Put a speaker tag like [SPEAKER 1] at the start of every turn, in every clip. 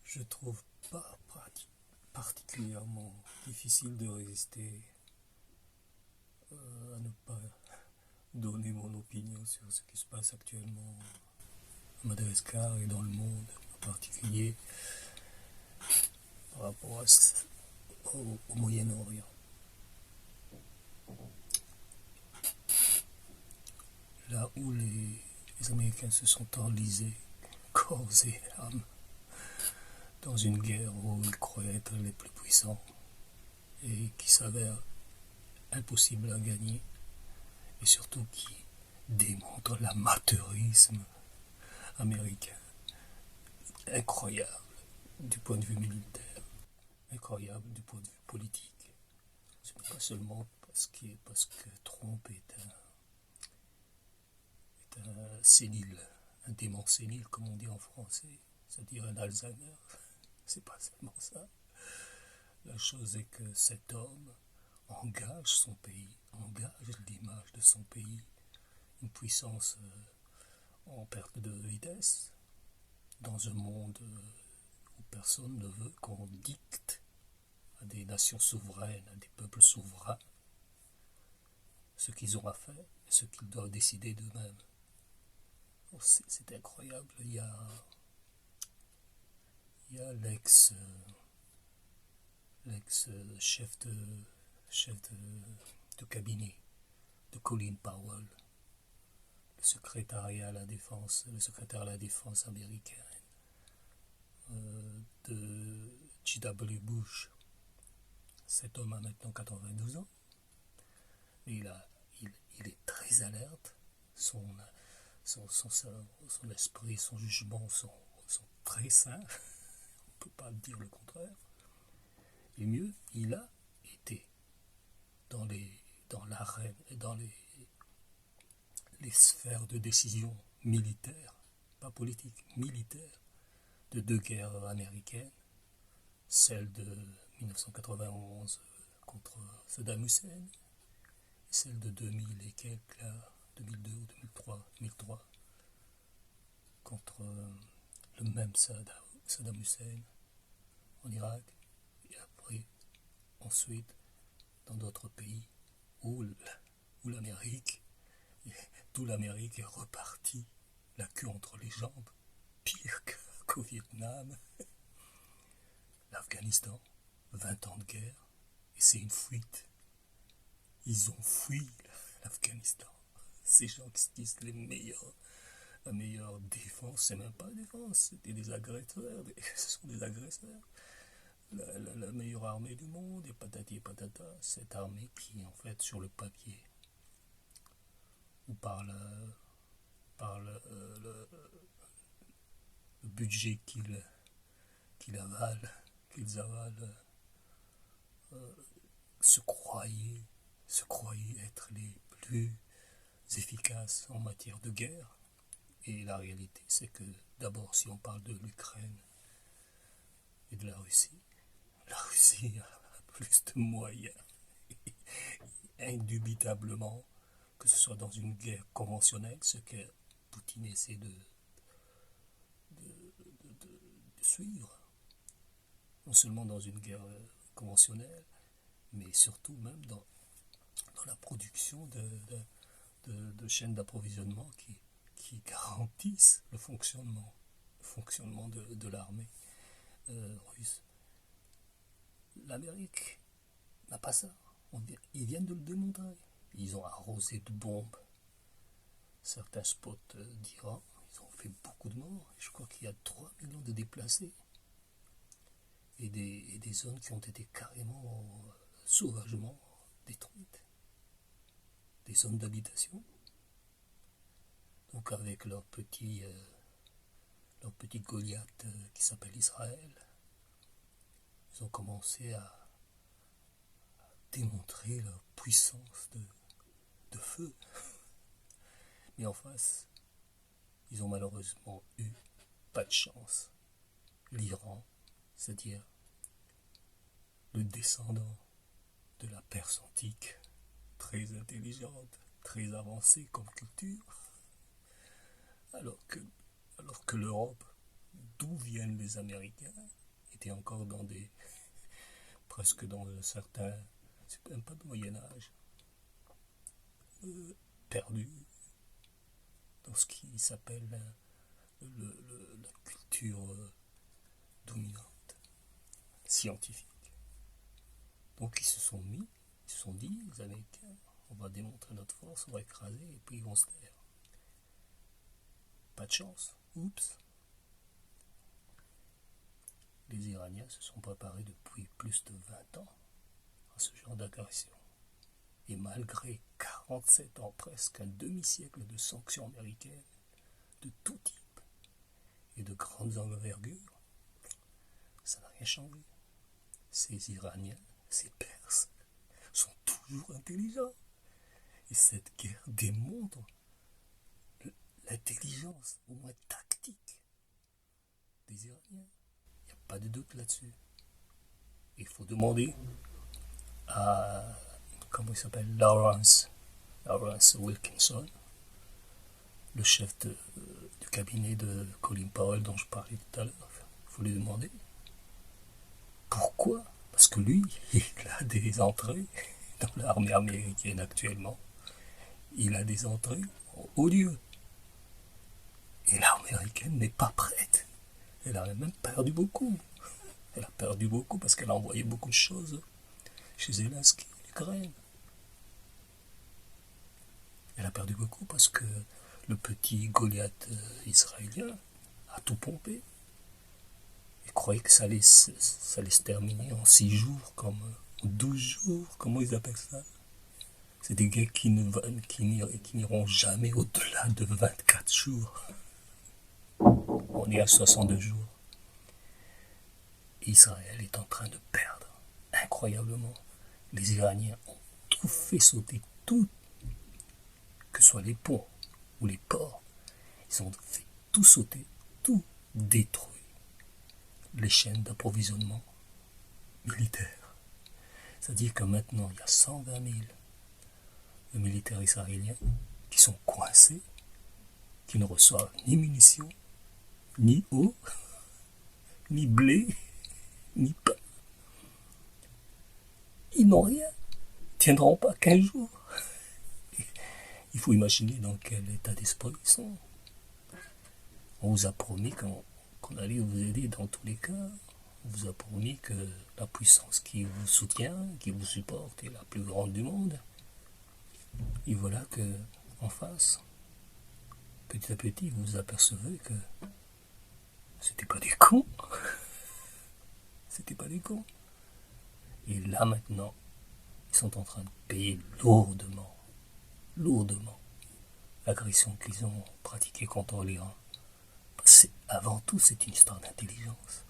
[SPEAKER 1] Je trouve pas particulièrement difficile de résister à ne pas donner mon opinion sur ce qui se passe actuellement à Madagascar et dans le monde, en particulier par rapport au Moyen-Orient. Là où les Américains se sont enlisés corps et âme dans une guerre où ils croyaient être les plus puissants et qui s'avère impossible à gagner, et surtout qui démontre l'amateurisme américain incroyable du point de vue militaire, incroyable du point de vue politique. Ce n'est pas seulement parce que Trump est un sénile, un démon sénile comme on dit en français, c'est-à-dire un Alzheimer. C'est pas seulement ça. La chose est que cet homme engage son pays, engage l'image de son pays, une puissance en perte de vitesse, dans un monde où personne ne veut qu'on dicte à des nations souveraines, à des peuples souverains, ce qu'ils ont à faire et ce qu'ils doivent décider d'eux-mêmes. C'est incroyable. Il y a l'ex-chef de cabinet de Colin Powell, le secrétaire à la défense américaine, de J.W. Bush. Cet homme a maintenant 92 ans. Il est très alerte. Son esprit, son jugement sont très sains. On ne peut pas dire le contraire. Et mieux, il a été dans l'arène, dans les sphères de décision militaires, pas politiques, militaires, de deux guerres américaines, celle de 1991 contre Saddam Hussein, et celle de 2000 et quelques, là, 2002 ou 2003, contre le même Saddam Hussein en Irak, et après, ensuite, dans d'autres pays où l'Amérique, tout l'Amérique est reparti, la queue entre les jambes, pire qu'au Vietnam, l'Afghanistan, 20 ans de guerre, et c'est une fuite. Ils ont fui l'Afghanistan. Ces gens qui se disent la meilleure défense, c'est même pas la défense, c'était des agresseurs, ce sont des agresseurs. La meilleure armée du monde, et patati et patata, cette armée qui, en fait, sur le papier, ou par le budget qu'ils avalent, se croyaient être les plus efficaces en matière de guerre. Et la réalité, c'est que, d'abord, si on parle de l'Ukraine et de la Russie a plus de moyens, indubitablement, que ce soit dans une guerre conventionnelle, ce que Poutine essaie de suivre, non seulement dans une guerre conventionnelle, mais surtout même dans la production de chaînes d'approvisionnement qui garantissent le fonctionnement de l'armée russe. L'Amérique n'a pas ça. Ils viennent de le démontrer. Ils ont arrosé de bombes certains spots d'Iran. Ils ont fait beaucoup de morts. Je crois qu'il y a 3 millions de déplacés. Et des zones qui ont été carrément sauvagement détruites. Des zones d'habitation. Donc avec leur petit Goliath qui s'appelle Israël, ils ont commencé à démontrer leur puissance de feu. Mais en face, ils ont malheureusement eu pas de chance. L'Iran, c'est-à-dire le descendant de la Perse antique, très intelligente, très avancée comme culture, alors que l'Europe, d'où viennent les Américains, étaient encore presque dans certains, c'est même pas de Moyen-Âge, perdus dans ce qui s'appelle la culture dominante, scientifique. Donc ils se sont dit, les Américains, on va démontrer notre force, on va écraser, et puis ils vont se taire. Pas de chance. Oups. Les Iraniens se sont préparés depuis plus de 20 ans à ce genre d'agression. Et malgré 47 ans, presque un demi-siècle de sanctions américaines, de tout type et de grandes envergures, ça n'a rien changé. Ces Iraniens, ces Perses, sont toujours intelligents. Et cette guerre démontre l'intelligence, au moins tactique, des Iraniens. Il n'y a pas de doute là-dessus. Il faut demander à, comment il s'appelle, Lawrence Wilkinson, le chef du cabinet de Colin Powell dont je parlais tout à l'heure. Il faut lui demander pourquoi. Parce que lui, il a des entrées dans l'armée américaine actuellement. Il a des entrées en haut lieu. Et l'armée américaine n'est pas prête. Elle a même perdu beaucoup. Elle a perdu beaucoup parce qu'elle a envoyé beaucoup de choses chez Zelensky, l'Ukraine. Elle a perdu beaucoup parce que le petit Goliath israélien a tout pompé. Il croyait que ça allait se terminer en 6 jours, comme 12 jours, comment ils appellent ça. C'est des guerres qui n'iront jamais au-delà de 24 jours. On est à 62 jours. Et Israël est en train de perdre, incroyablement. Les Iraniens ont tout fait sauter, tout, que ce soit les ponts ou les ports. Ils ont fait tout sauter, tout détruit. Les chaînes d'approvisionnement militaire. C'est-à-dire que maintenant, il y a 120 000 de militaires israéliens qui sont coincés, qui ne reçoivent ni munitions, ni eau, ni blé, ni pain. Ils n'ont rien. Ils ne tiendront pas 15 jours. Il faut imaginer dans quel état d'esprit ils sont. On vous a promis qu'on allait vous aider dans tous les cas. On vous a promis que la puissance qui vous soutient, qui vous supporte, est la plus grande du monde. Et voilà que, en face, petit à petit, vous vous apercevez que c'était pas des cons. C'était pas des cons. Et là maintenant, ils sont en train de payer lourdement l'agression qu'ils ont pratiquée contre l'Iran. Avant tout, c'est une histoire d'intelligence.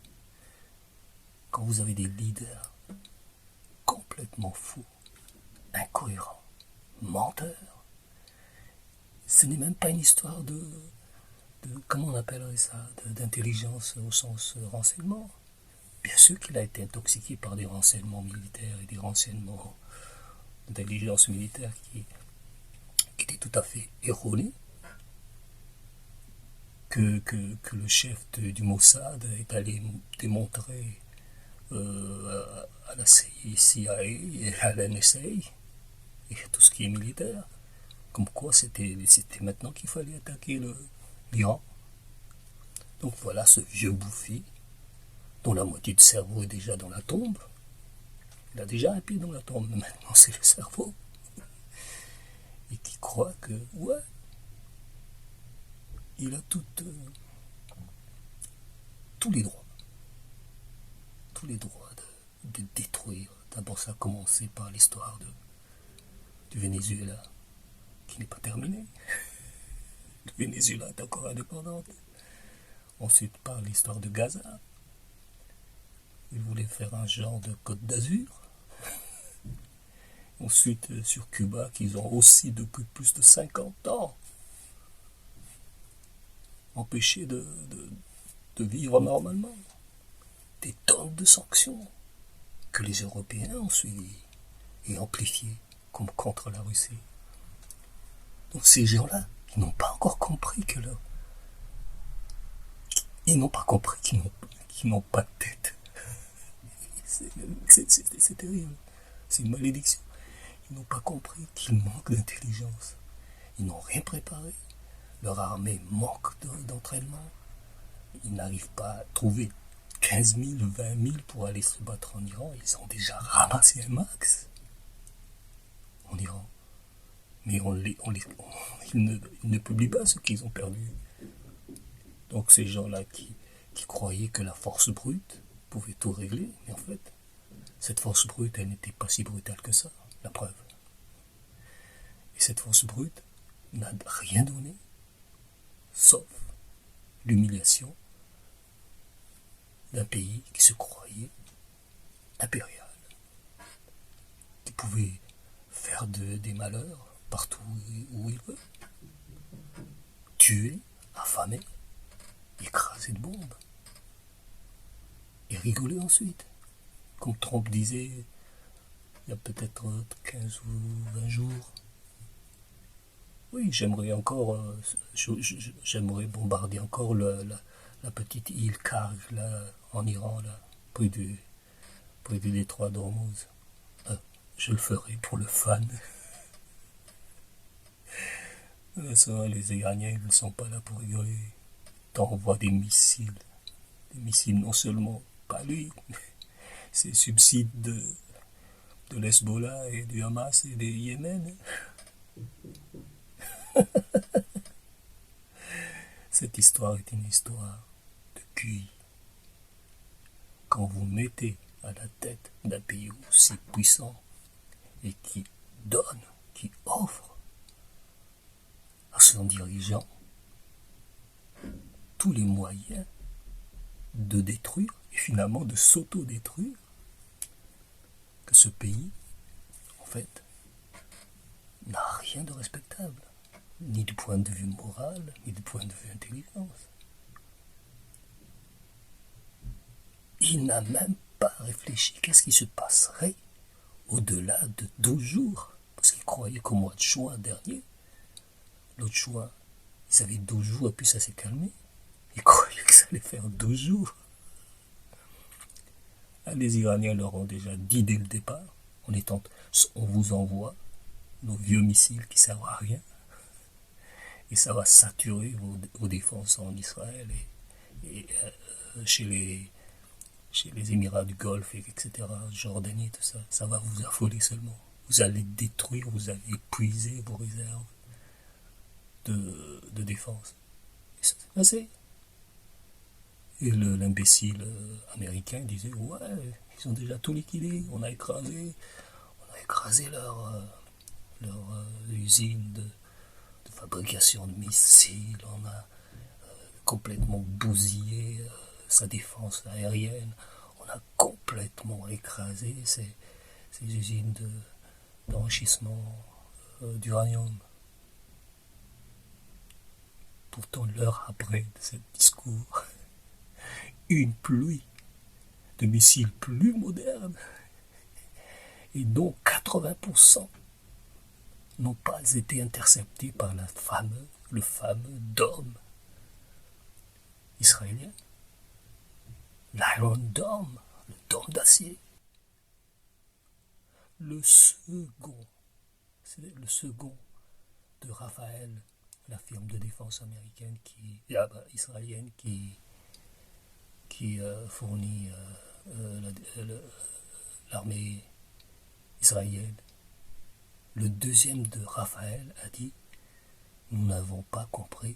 [SPEAKER 1] Quand vous avez des leaders complètement fous, incohérents, menteurs, ce n'est même pas une histoire de comment on appellerait ça, d'intelligence au sens renseignement. Bien sûr qu'il a été intoxiqué par des renseignements militaires et des renseignements d'intelligence militaire qui étaient tout à fait erronés. Que le chef du Mossad est allé démontrer à la CIA et à la NSA et à tout ce qui est militaire, comme quoi c'était maintenant qu'il fallait attaquer l'Iran. Donc voilà ce vieux bouffi dont la moitié du cerveau est déjà dans la tombe. Il a déjà un pied dans la tombe, mais maintenant c'est le cerveau. Et qui croit que, ouais, il a tous les droits. Tous les droits de détruire. D'abord, ça a commencé par l'histoire du Venezuela, qui n'est pas terminée. Le Venezuela est encore indépendant. Ensuite, par l'histoire de Gaza. Ils voulaient faire un genre de Côte d'Azur. Ensuite, sur Cuba, qu'ils ont aussi depuis plus de 50 ans empêché de vivre normalement. Des tonnes de sanctions que les Européens ont suivies et amplifiées comme contre la Russie. Donc ces gens-là, ils n'ont pas encore compris que Ils n'ont pas compris qu'ils n'ont pas de tête. C'est terrible. C'est une malédiction. Ils n'ont pas compris qu'ils manquent d'intelligence. Ils n'ont rien préparé. Leur armée manque d'entraînement. Ils n'arrivent pas à trouver 15 000, 20 000 pour aller se battre en Iran. Ils ont déjà ramassé un max en Iran. Mais ils ne publient pas ce qu'ils ont perdu. Donc ces gens-là qui croyaient que la force brute pouvait tout régler, mais en fait, cette force brute, elle n'était pas si brutale que ça, la preuve. Et cette force brute n'a rien donné, sauf l'humiliation d'un pays qui se croyait impérial, qui pouvait faire des malheurs partout où il veut, tuer, affamer, écraser de bombes, et rigoler ensuite. Comme Trump disait il y a peut-être 15 ou 20 jours. Oui, j'aimerais encore, j'aimerais bombarder encore la petite île Karg là, en Iran, là, près du détroit d'Ormuz. Je le ferai pour le fun. Ça, les Iraniens ne sont pas là pour rigoler. T'envoies des missiles. Des missiles non seulement, pas lui, c'est subsides de l'Hezbollah et du Hamas et des Yémen. Cette histoire est une histoire de QI. Quand vous mettez à la tête d'un pays aussi puissant et qui donne, qui offre à son dirigeant tous les moyens de détruire et finalement de s'auto-détruire, que ce pays, en fait, n'a rien de respectable, ni du point de vue moral, ni du point de vue intelligence. Il n'a même pas réfléchi qu'est-ce qui se passerait au-delà de 12 jours, parce qu'il croyait qu'au mois de juin dernier, l'autre juin, ils avaient 12 jours et puis ça s'est calmé. Ils croyaient que ça allait faire 12 jours. Les Iraniens leur ont déjà dit dès le départ, on vous envoie nos vieux missiles qui servent à rien, et ça va saturer vos défenses en Israël et chez les Émirats du Golfe, etc., Jordanie, tout ça, ça va vous affoler seulement. Vous allez détruire, vous allez épuiser vos réserves de défense. Et ça s'est passé. Et l'imbécile américain disait, ouais, ils ont déjà tout liquidé, on a écrasé leur usine de fabrication de missiles, on a complètement bousillé sa défense aérienne, on a complètement écrasé ces usines d'enrichissement d'uranium. Pourtant, l'heure après de ce discours, une pluie de missiles plus modernes, et dont 80% n'ont pas été interceptés par le fameux dôme israélien, l'Iron Dome, le dôme d'acier. C'est le second de Rafael, la firme de défense américaine israélienne qui fournit l'armée israélienne. Le deuxième de Raphaël a dit « Nous n'avons pas compris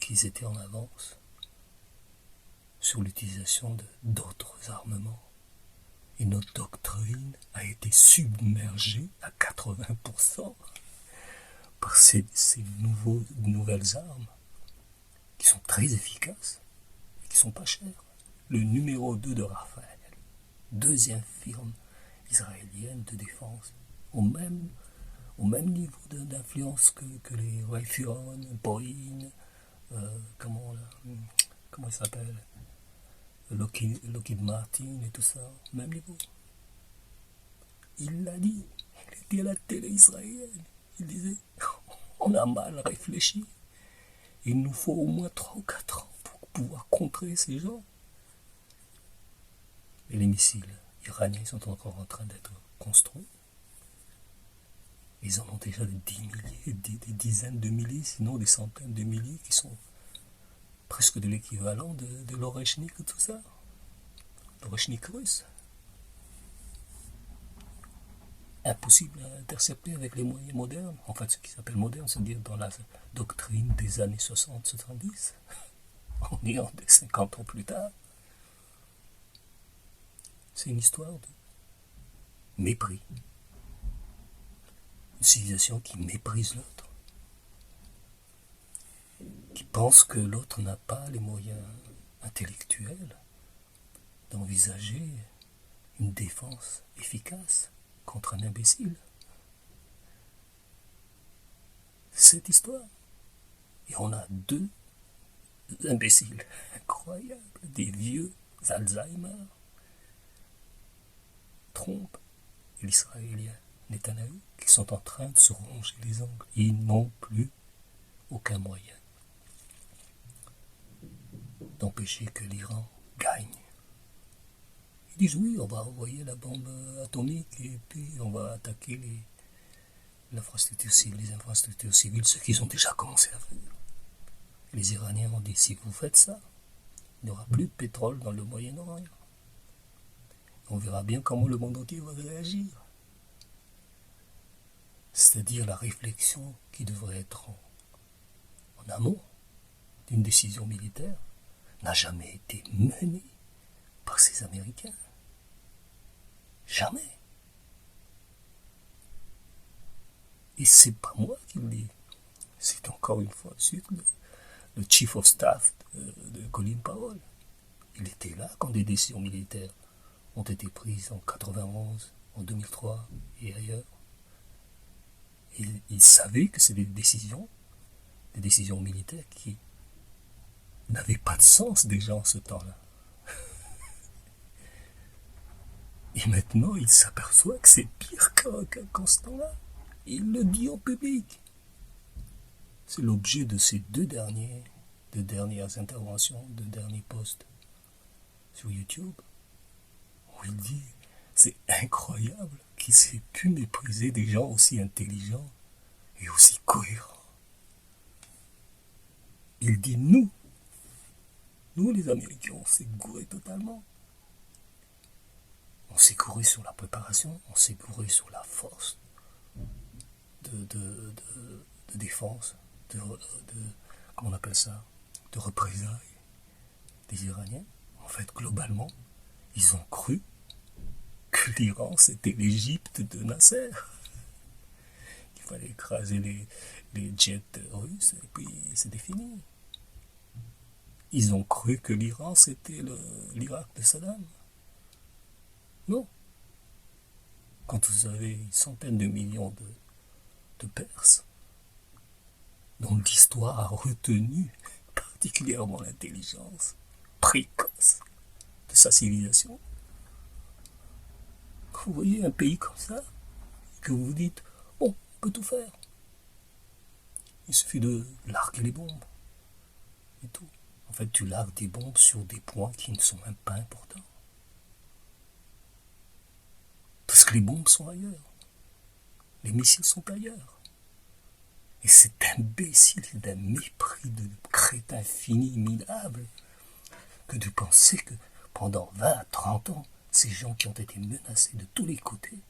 [SPEAKER 1] qu'ils étaient en avance sur l'utilisation d'autres armements. Et notre doctrine a été submergée à 80% par ces nouvelles armes qui sont très efficaces et qui sont pas chères. » Le numéro 2 de Raphaël, deuxième firme israélienne de défense, au même niveau d'influence que les Raytheon, Boeing, comment il s'appelle, Lockheed Martin et tout ça, même niveau. Il l'a dit, il était à la télé israélienne, il disait, on a mal réfléchi, il nous faut au moins 3 ou 4 ans pouvoir contrer ces gens. Et les missiles iraniens sont encore en train d'être construits. Ils en ont déjà des dizaines de milliers, sinon des centaines de milliers, qui sont presque de l'équivalent de l'Orechnik et tout ça. L'Orechnik russe. Impossible à intercepter avec les moyens modernes. En fait, ce qui s'appelle moderne, c'est-à-dire dans la doctrine des années 60-70. On est en 50 ans plus tard. C'est une histoire de mépris. Une civilisation qui méprise l'autre. Qui pense que l'autre n'a pas les moyens intellectuels d'envisager une défense efficace contre un imbécile. Cette histoire. Et on a deux imbéciles incroyables, des vieux Alzheimer, Trump et l'Israélien Netanyahou, qui sont en train de se ronger les ongles. Ils n'ont plus aucun moyen d'empêcher que l'Iran gagne. Ils disent oui, on va envoyer la bombe atomique et puis on va attaquer les infrastructures civiles, ce qu'ils ont déjà commencé à faire. Les Iraniens ont dit si vous faites ça, il n'y aura plus de pétrole dans le Moyen-Orient. On verra bien comment le monde entier va réagir. C'est-à-dire la réflexion qui devrait être en amont d'une décision militaire n'a jamais été menée par ces Américains. Jamais. Et c'est pas moi qui le dis. C'est encore une fois le Chief of Staff de Colin Powell. Il était là quand des décisions militaires ont été prises en 91, en 2003 et ailleurs. Et il savait que c'est des décisions militaires qui n'avaient pas de sens déjà en ce temps-là. Et maintenant, il s'aperçoit que c'est pire qu'en ce temps-là. Il le dit en public. C'est l'objet de ces deux dernières interventions, deux derniers posts sur YouTube, où il dit c'est incroyable qu'il s'est pu mépriser des gens aussi intelligents et aussi cohérents. Il dit nous les Américains, on s'est gourés totalement. On s'est gouré sur la préparation, on s'est gouré sur la force de défense, comment on appelle ça, de représailles des Iraniens. En fait, globalement, ils ont cru que l'Iran, c'était l'Égypte de Nasser. Il fallait écraser les jets russes et puis c'était fini. Ils ont cru que l'Iran, c'était l'Irak de Saddam. Non. Quand vous avez une centaine de millions de Perses, dont l'histoire a retenu particulièrement l'intelligence précoce de sa civilisation, vous voyez un pays comme ça, que vous vous dites, bon, on peut tout faire. Il suffit de larguer les bombes, et tout. En fait, tu largues des bombes sur des points qui ne sont même pas importants. Parce que les bombes sont ailleurs. Les missiles sont ailleurs. Et c'est imbécile, c'est d'un mépris de crétin fini, minable, que de penser que pendant 20, 30 ans, ces gens qui ont été menacés de tous les côtés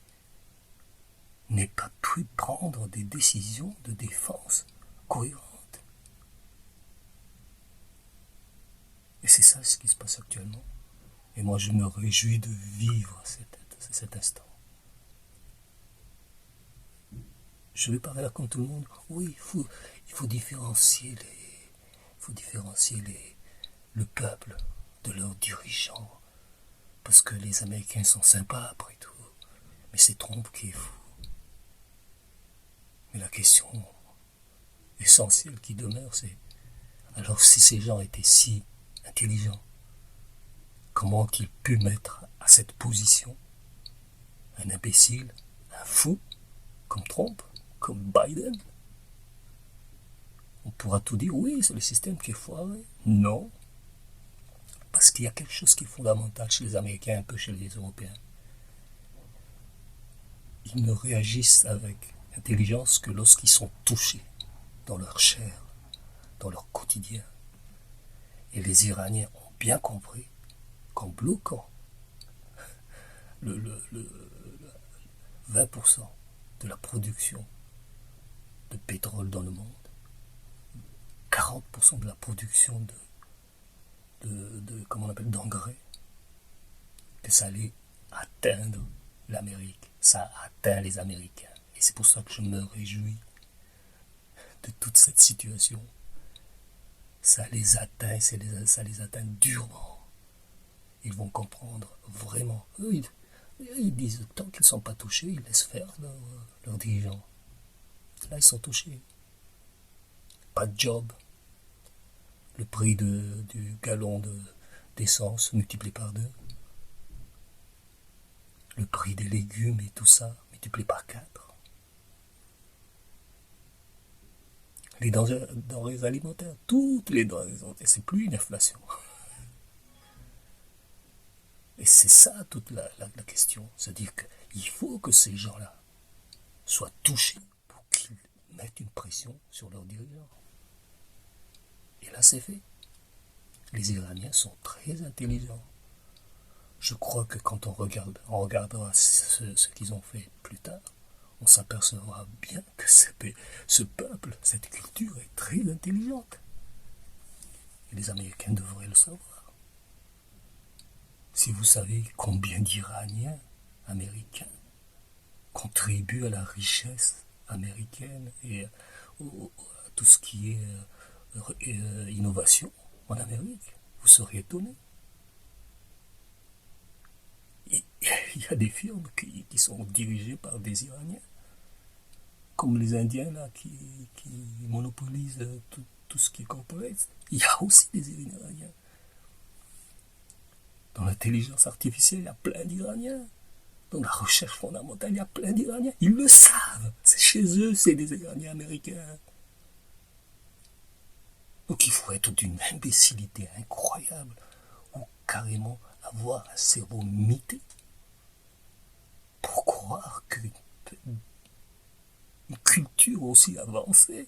[SPEAKER 1] n'aient pas pu prendre des décisions de défense cohérentes. Et c'est ça ce qui se passe actuellement. Et moi, je me réjouis de vivre cet instant. Je ne vais pas faire comme tout le monde. Oui, il faut différencier le peuple de leurs dirigeants. Parce que les Américains sont sympas après tout. Mais c'est Trump qui est fou. Mais la question essentielle qui demeure, c'est alors si ces gens étaient si intelligents, comment ont-ils pu mettre à cette position un imbécile, un fou, comme Trump, comme Biden? On pourra tout dire, oui, c'est le système qui est foiré. Non, Parce qu'il y a quelque chose qui est fondamental chez les Américains, un peu chez les Européens. Ils ne réagissent avec intelligence que lorsqu'ils sont touchés dans leur chair, dans leur quotidien. Et les Iraniens ont bien compris qu'en bloquant le 20% de la production de pétrole dans le monde, 40% de la production comment on appelle, d'engrais, que ça allait atteindre l'Amérique. Ça atteint les Américains. Et c'est pour ça que je me réjouis de toute cette situation. Ça les atteint, ça les atteint durement. Ils vont comprendre vraiment. Eux, ils disent, tant qu'ils ne sont pas touchés, ils laissent faire leurs dirigeants. Là, ils sont touchés. Pas de job. Le prix du gallon d'essence multiplié par 2. Le prix des légumes et tout ça multiplié par 4. Les denrées alimentaires, toutes les denrées alimentaires, c'est plus une inflation. Et c'est ça toute la question. C'est-à-dire qu'il faut que ces gens-là soient touchés pour qu'ils mettent une pression sur leurs dirigeants. Et là, c'est fait. Les Iraniens sont très intelligents. Je crois que quand on regardera ce qu'ils ont fait plus tard, on s'apercevra bien que ce peuple, cette culture est très intelligente. Et les Américains devraient le savoir. Si vous savez combien d'Iraniens américains contribuent à la richesse américaine et à tout ce qui est innovation en Amérique, vous serez étonné. Il y a des firmes qui sont dirigées par des Iraniens, comme les Indiens là, qui monopolisent tout ce qui est corporate. Il y a aussi des Iraniens. Dans l'intelligence artificielle, il y a plein d'Iraniens. Dans la recherche fondamentale, il y a plein d'Iraniens. Ils le savent. C'est chez eux, c'est des Iraniens américains. Donc il faut être d'une imbécilité incroyable, ou carrément avoir un cerveau mité pour croire qu'une culture aussi avancée,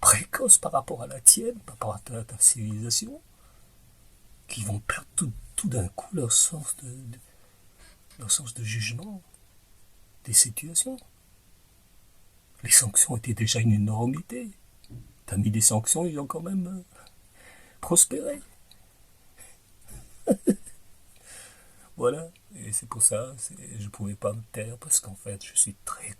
[SPEAKER 1] précoce par rapport à la tienne, par rapport à ta civilisation, qui vont perdre tout d'un coup leur sens de jugement des situations. Les sanctions étaient déjà une énormité. T'as mis des sanctions, ils ont quand même prospéré. Voilà, et c'est pour ça, je ne pouvais pas me taire parce qu'en fait, je suis très